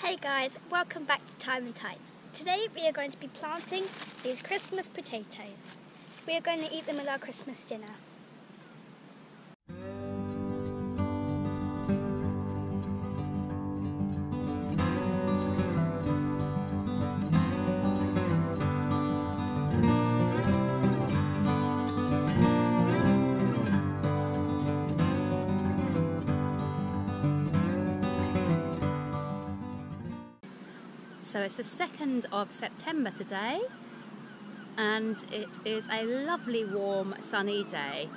Hey guys, welcome back to Thyme Tides. Today we are going to be planting these Christmas potatoes. We are going to eat them with our Christmas dinner. So it's the 2nd of September today, and it is a lovely warm sunny day.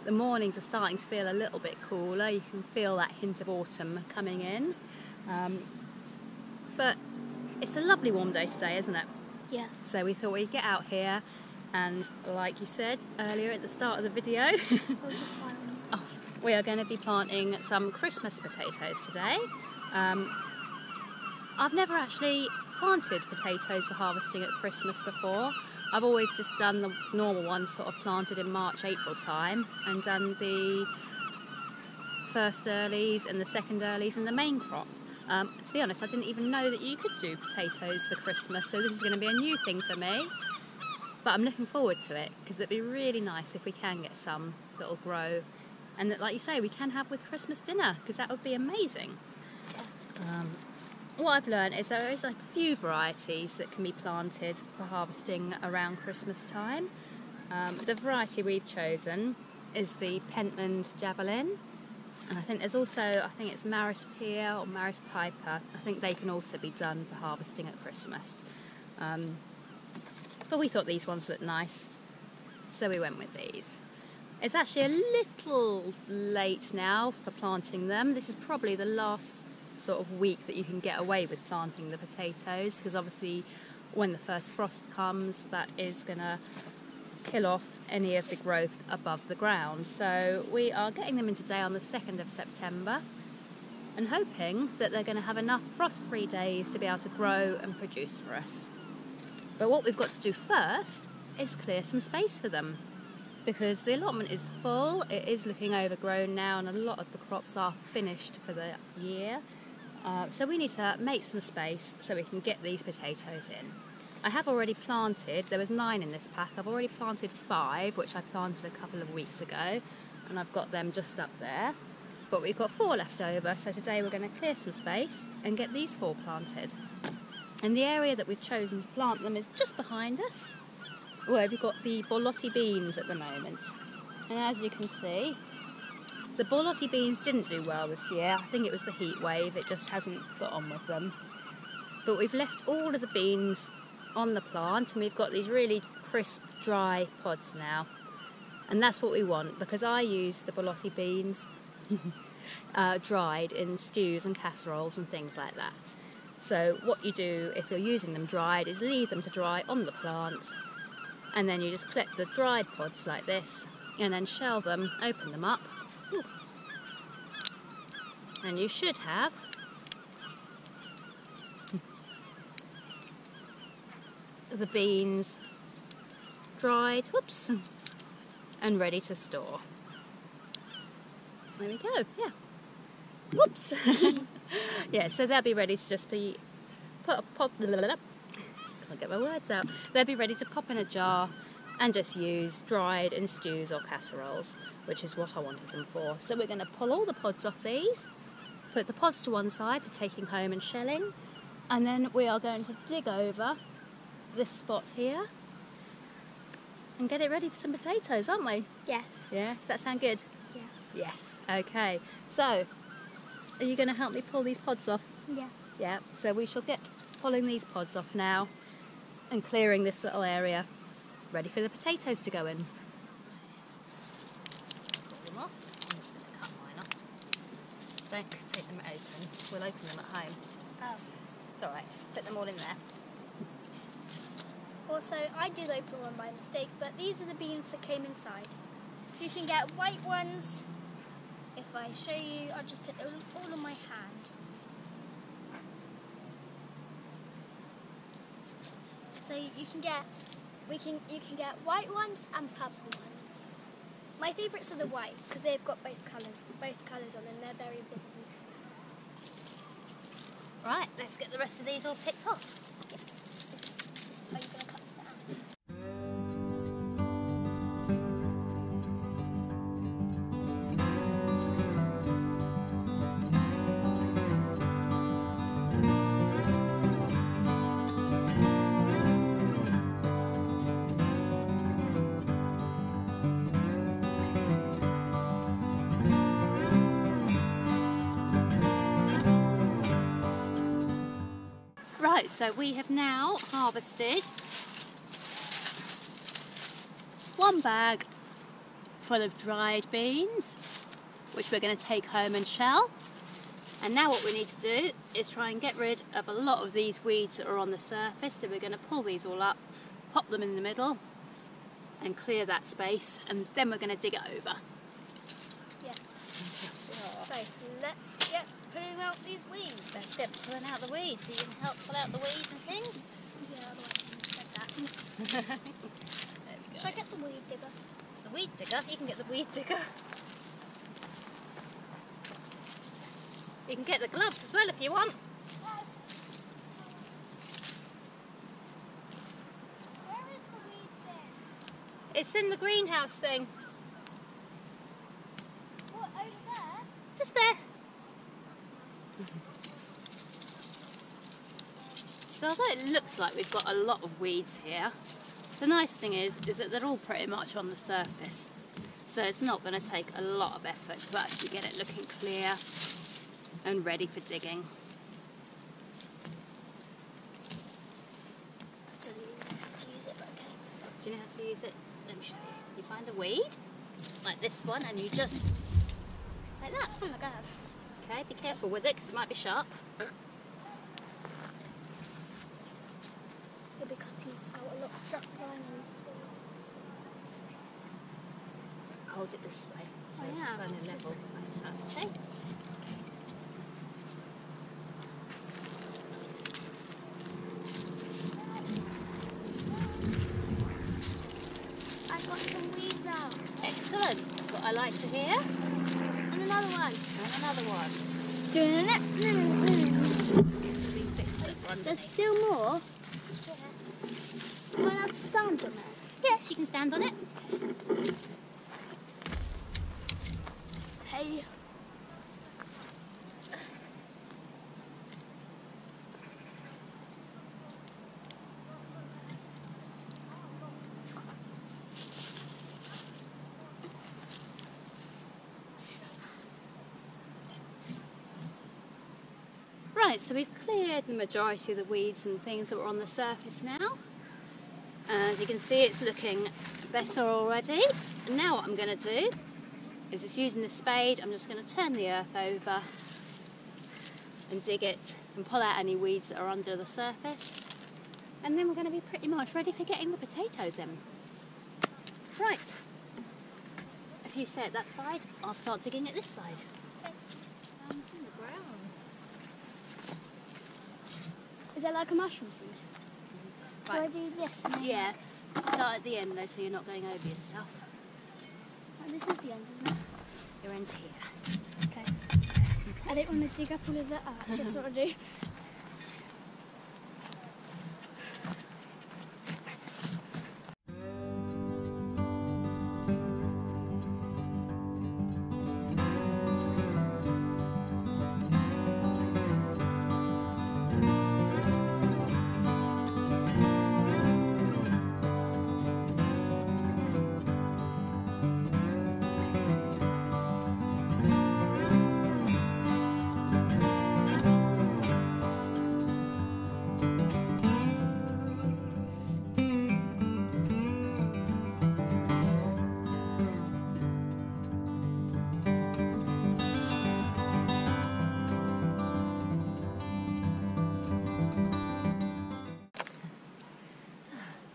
The mornings are starting to feel a little bit cooler. You can feel that hint of autumn coming in, but it's a lovely warm day today, isn't it? Yes. So we thought we'd get out here and, like you said earlier at the start of the video, we are going to be planting some Christmas potatoes today. I've never actually planted potatoes for harvesting at Christmas before. I've always just done the normal ones, sort of planted in March, April time, and done the first earlies and the second earlies and the main crop. To be honest, I didn't even know that you could do potatoes for Christmas, so this is going to be a new thing for me. But I'm looking forward to it, because it'd be really nice if we can get some that'll grow, and that, like you say, we can have with Christmas dinner, because that would be amazing. What I've learned is there is a few varieties that can be planted for harvesting around Christmas time. The variety we've chosen is the Pentland Javelin, and I think there's also, it's Maris Pear or Maris Piper. I think they can also be done for harvesting at Christmas. But we thought these ones looked nice, so we went with these. It's actually a little late now for planting them. This is probably the last sort of week that you can get away with planting the potatoes, because obviously when the first frost comes, that is going to kill off any of the growth above the ground. So we are getting them in today on the 2nd of September and hoping that they're going to have enough frost-free days to be able to grow and produce for us. But what we've got to do first is clear some space for them, because the allotment is full. It is looking overgrown now, and a lot of the crops are finished for the year. So we need to make some space so we can get these potatoes in. I have already planted, there was 9 in this pack, I've already planted 5, which I planted a couple of weeks ago, and I've got them just up there. But we've got 4 left over, so today we're going to clear some space and get these 4 planted. And the area that we've chosen to plant them is just behind us, where we've got the borlotti beans at the moment. And as you can see, the borlotti beans didn't do well this year. I think it was the heat wave, it just hasn't got on with them. But we've left all of the beans on the plant, and we've got these really crisp, dry pods now. And that's what we want, because I use the borlotti beans dried in stews and casseroles and things like that. So what you do if you're using them dried is leave them to dry on the plant, and then you just collect the dried pods like this, and then shell them, open them up. Ooh. And you should have the beans dried, whoops, and ready to store. There we go, yeah. Whoops. Yeah, so they'll be ready to just be can't get my words out. They'll be ready to pop in a jar and just use dried in stews or casseroles, which is what I wanted them for. So we're going to pull all the pods off these, put the pods to one side for taking home and shelling, and then we are going to dig over this spot here and get it ready for some potatoes, aren't we? Yes. Yeah, does that sound good? Yes. Yes, okay. So, are you going to help me pull these pods off? Yeah. Yeah, so we shall get pulling these pods off now and clearing this little area, ready for the potatoes to go in. Pull them off. I'm just going to cut mine off. Don't take them open. We'll open them at home. Oh. It's alright. Put them all in there. Also, I did open one by mistake, but these are the beans that came inside. You can get white ones. If I show you, I'll just put them all on my hand. So you can get white ones and purple ones. My favourites are the white, because they've got both colours on them. They're very visible. Right, let's get the rest of these all picked off. This is how you're going to cut this down. Right, so we have now harvested one bag full of dried beans, which we're going to take home and shell. And now what we need to do is try and get rid of a lot of these weeds that are on the surface. So we're going to pull these all up, pop them in the middle and clear that space, and then we're going to dig it over. Yeah. So let's get pulling out these weeds. Let's get pulling out the weeds so you can help pull out the weeds and things. Yeah, otherwise I can get that. There we go. Should I get the weed digger? The weed digger? You can get the weed digger. You can get the gloves as well if you want. Where is the weed bin? It's in the greenhouse thing. What, over there? Just there. So although it looks like we've got a lot of weeds here, the nice thing is that they're all pretty much on the surface. So it's not going to take a lot of effort to actually get it looking clear and ready for digging. I still don't know how to use it, but okay. Do you know how to use it? Let me show you. You find a weed, like this one, and you just, like that. Oh my god. Okay, be careful with it because it might be sharp. You'll be cutting out a lot of stuff lining. Hold it this way, so Oh, it's yeah. kind of level like that. Okay. I got some weeds out. Excellent. That's what I like to hear. And another one. And another one. Doing it. These bits that run There's underneath. still more. Am I allowed to stand on it? Yes, you can stand on it. Hey. Right, so we've cleared the majority of the weeds and things that were on the surface now. As you can see, it's looking better already. And now what I'm going to do is just using the spade, I'm just going to turn the earth over and dig it and pull out any weeds that are under the surface. And then we're going to be pretty much ready for getting the potatoes in. Right, if you stay at that side, I'll start digging at this side. In the ground. Is that like a mushroom seed? Do I Right. do this? Yeah, start at the end though so you're not going over yourself. Oh, this is the end, isn't it? Your end's here. Okay. I don't want to dig up all of that. Oh, just what I do.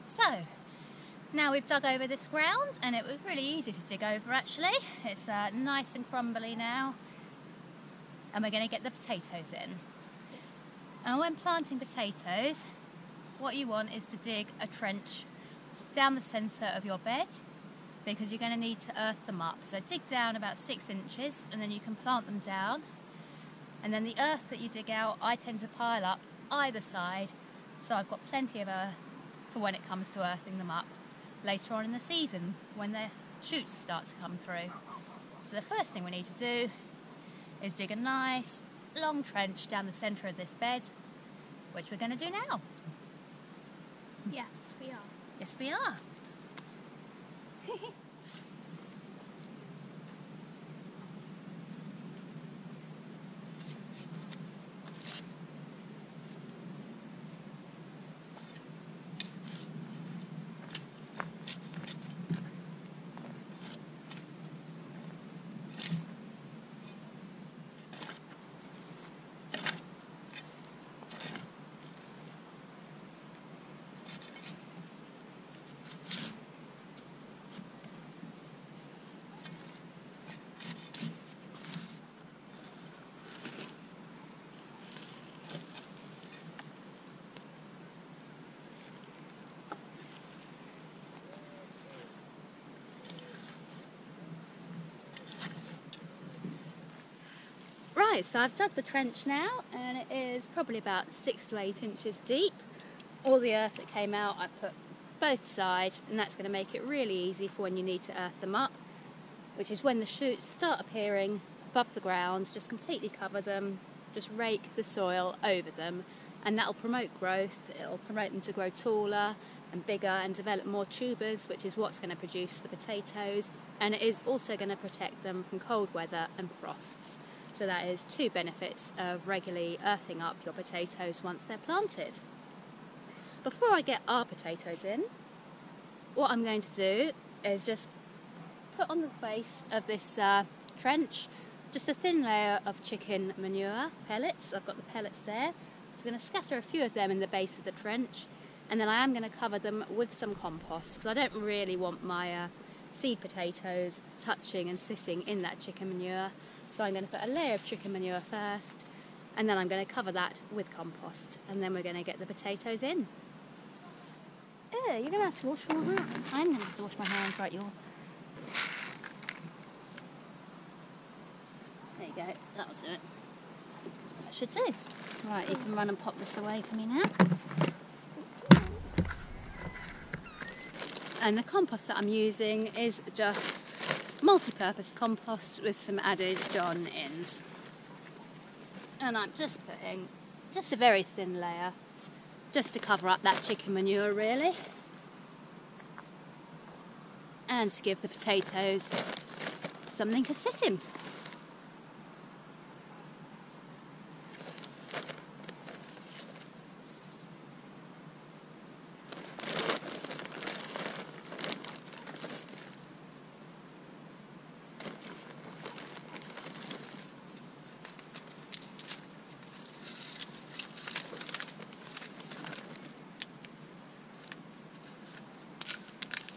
So, now we've dug over this ground, and it was really easy to dig over actually. It's nice and crumbly now, and we're going to get the potatoes in. And when planting potatoes, what you want is to dig a trench down the centre of your bed, because you're going to need to earth them up. So dig down about 6 inches and then you can plant them down. And then the earth that you dig out, I tend to pile up either side, so I've got plenty of earth for when it comes to earthing them up later on in the season when the shoots start to come through. So the first thing we need to do is dig a nice long trench down the centre of this bed, which we're going to do now. Yes, we are. Yes, we are. Right, so I've dug the trench now, and it is probably about 6 to 8 inches deep. All the earth that came out I put both sides, and that's going to make it really easy for when you need to earth them up, which is when the shoots start appearing above the ground. Just completely cover them, just rake the soil over them, and that'll promote growth. It'll promote them to grow taller and bigger and develop more tubers, which is what's going to produce the potatoes, and it is also going to protect them from cold weather and frosts. So that is 2 benefits of regularly earthing up your potatoes once they're planted. Before I get our potatoes in, what I'm going to do is just put on the base of this trench just a thin layer of chicken manure pellets. I've got the pellets there. I'm going to scatter a few of them in the base of the trench, and then I am going to cover them with some compost, because I don't really want my seed potatoes touching and sitting in that chicken manure. So I'm going to put a layer of chicken manure first, and then I'm going to cover that with compost, and then we're going to get the potatoes in. Oh, you're going to have to wash your hands. I'm going to have to wash my hands, right, y'all. There you go, that'll do it. That should do. Right, you can run and pop this away for me now. And the compost that I'm using is just multi-purpose compost with some added John-ins. And I'm just putting just a very thin layer just to cover up that chicken manure, really, and to give the potatoes something to sit in.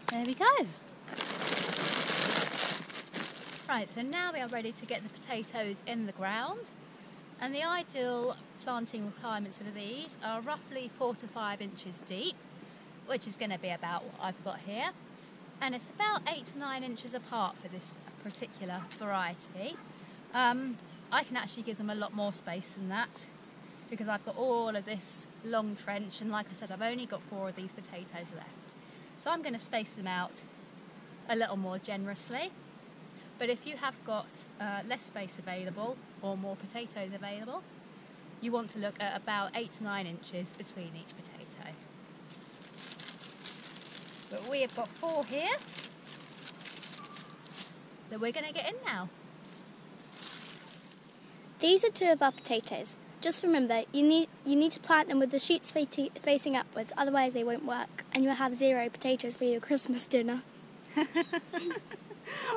There we go. Right, so now we are ready to get the potatoes in the ground, and the ideal planting requirements of these are roughly 4 to 5 inches deep, which is going to be about what I've got here, and it's about 8 to 9 inches apart for this particular variety. I can actually give them a lot more space than that, because I've got all of this long trench, and like I said, I've only got 4 of these potatoes left. So I'm going to space them out a little more generously. But if you have got less space available or more potatoes available, you want to look at about 8 to 9 inches between each potato. But we have got 4 here that we're going to get in now. These are 2 of our potatoes. Just remember, you need to plant them with the shoots facing upwards, otherwise they won't work, and you'll have 0 potatoes for your Christmas dinner.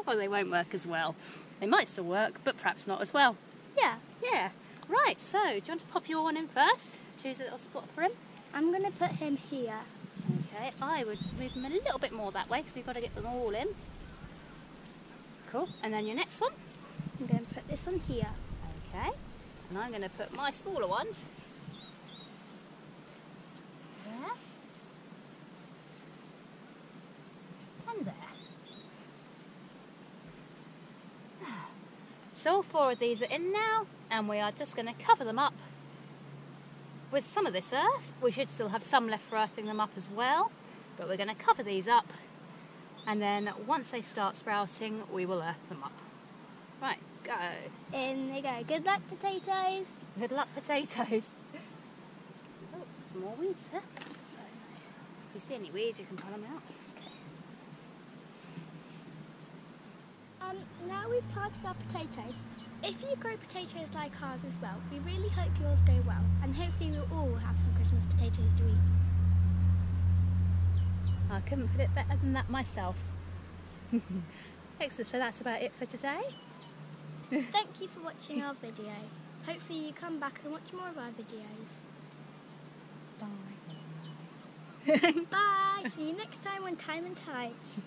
Or they won't work as well. They might still work, but perhaps not as well. Yeah. Yeah. Right, so do you want to pop your one in first? Choose a little spot for him. I'm going to put him here. Okay, I would move them a little bit more that way, because we've got to get them all in. Cool. And then your next one? I'm going to put this one here. Okay. And I'm going to put my smaller ones there and there. So all 4 of these are in now, and we are just going to cover them up with some of this earth. We should still have some left for earthing them up as well, but we're going to cover these up, and then once they start sprouting, we will earth them up. Right, go. In they go. Good luck, potatoes. Good luck, potatoes. Oh, some more weeds here. If you see any weeds, you can pull them out. Now we've planted our potatoes. If you grow potatoes like ours as well, we really hope yours go well, and hopefully we'll all have some Christmas potatoes to eat. I couldn't put it better than that myself. Excellent, so that's about it for today. Thank you for watching our video. Hopefully you come back and watch more of our videos. Bye. Bye! See you next time on Thyme Tides.